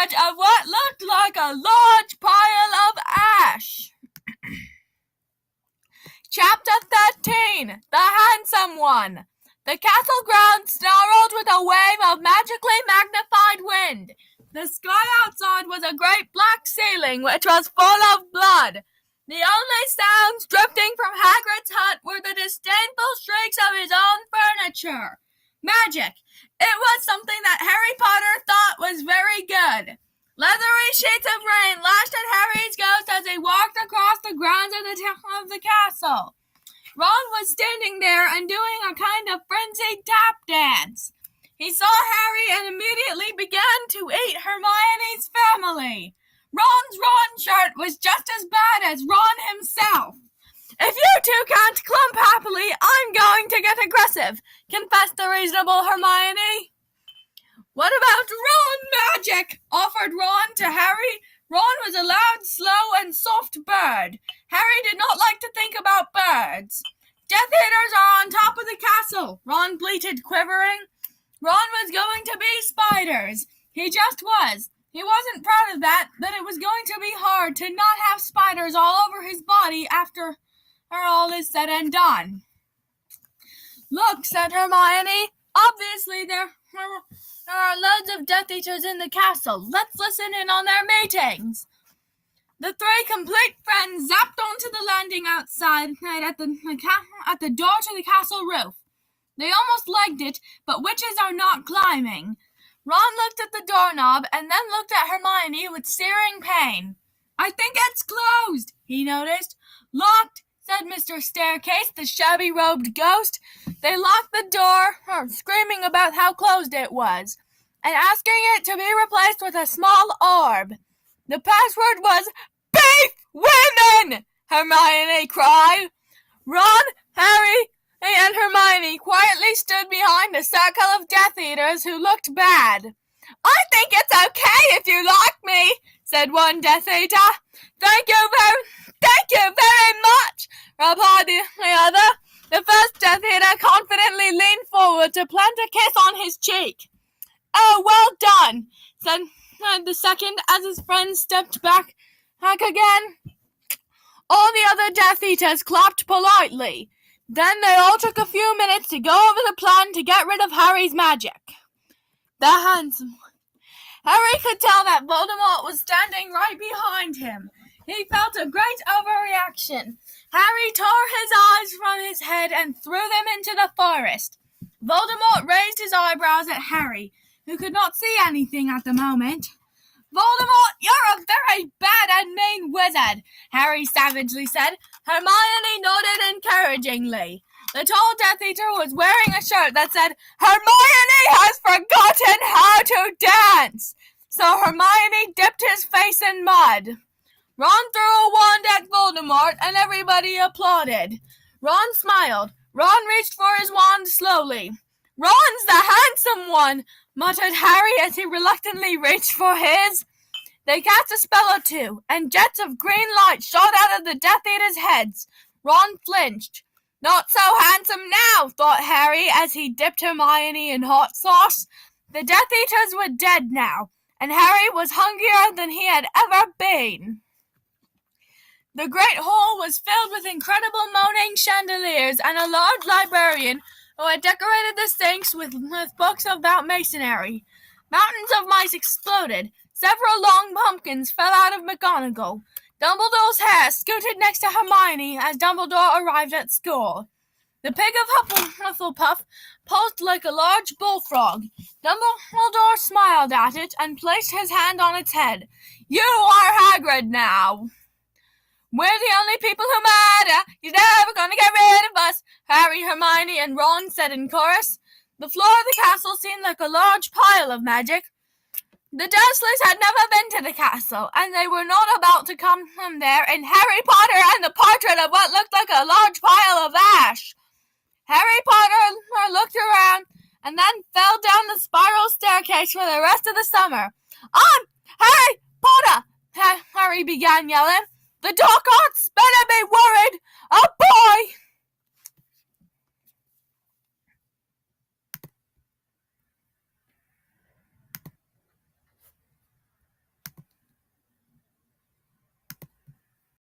edge of what looked like a large pile of ash. Chapter 13. The Handsome One. The castle grounds snarled with a wave of magically magnified wind. The sky outside was a great black ceiling which was full of blood. The only sounds drifting from Hagrid's hut were the disdainful shrieks of his own furniture. Magic. It was something that Harry Potter thought was very good. Leathery sheets of rain lashed at Harry's ghost as he walked across the grounds of the castle. Ron was standing there and doing a kind of frenzied tap dance. He saw Harry and immediately began to eat Hermione's family. Ron's Ron shirt was just as bad as Ron himself. "If you two can't clump happily, I'm going to get aggressive," confessed the reasonable Hermione. "What about Ron magic?" offered Ron to Harry. Ron was a loud, slow, and soft bird. Harry did not like to think about birds. "Death Eaters are on top of the castle," Ron bleated, quivering. Ron was going to be spiders. He just was. He wasn't proud of that, but it was going to be hard to not have spiders all over his body after all is said and done. "Look," said Hermione. "Obviously there are loads of Death Eaters in the castle. Let's listen in on their meetings." The three complete friends zapped onto the landing outside at the door to the castle roof. They almost legged it, but witches are not climbing. Ron looked at the doorknob and then looked at Hermione with searing pain. "I think it's closed," he noticed. "Locked," said Mr. Staircase, the shabby-robed ghost. They locked the door, screaming about how closed it was, and asking it to be replaced with a small orb. The password was "Beef Women!" Hermione cried. Ron, Harry, and Hermione quietly stood behind a circle of Death Eaters who looked bad. "I think it's okay if you lock me," said one Death Eater. Thank you very much," replied the other. The first Death Eater confidently leaned forward to plant a kiss on his cheek. "Oh, well done," said the second as his friend stepped back again. All the other Death Eaters clapped politely. Then they all took a few minutes to go over the plan to get rid of Harry's magic. The Handsome One. Harry could tell that Voldemort was standing right behind him. He felt a great overreaction. Harry tore his eyes from his head and threw them into the forest. Voldemort raised his eyebrows at Harry, who could not see anything at the moment. "Voldemort, you're a very bad and mean wizard," Harry savagely said. Hermione nodded encouragingly. The tall Death Eater was wearing a shirt that said, "Hermione has forgotten how to dance." So Hermione dipped his face in mud. Ron threw a wand at Voldemort, and everybody applauded. Ron smiled. Ron reached for his wand slowly. "Ron's the handsome one," muttered Harry as he reluctantly reached for his. They cast a spell or two, and jets of green light shot out of the Death Eaters' heads. Ron flinched. "Not so handsome now," thought Harry as he dipped Hermione in hot sauce. The Death Eaters were dead now, and Harry was hungrier than he had ever been. The great hall was filled with incredible moaning chandeliers and a large librarian who had decorated the sinks with books about masonry. Mountains of mice exploded. Several long pumpkins fell out of McGonagall. Dumbledore's hair scooted next to Hermione as Dumbledore arrived at school. The pig of Hufflepuff posed like a large bullfrog. Dumbledore smiled at it and placed his hand on its head. "You are Hagrid now." "We're the only people who matter. He's never going to get rid of us," Harry, Hermione, and Ron said in chorus. The floor of the castle seemed like a large pile of magic. The Dursleys had never been to the castle, and they were not about to come from there in Harry Potter and the portrait of what looked like a large pile of ash. Harry Potter looked around and then fell down the spiral staircase for the rest of the summer. "I'm Harry Potter," Harry began yelling. "The Dark Arts better be worried. Oh boy!"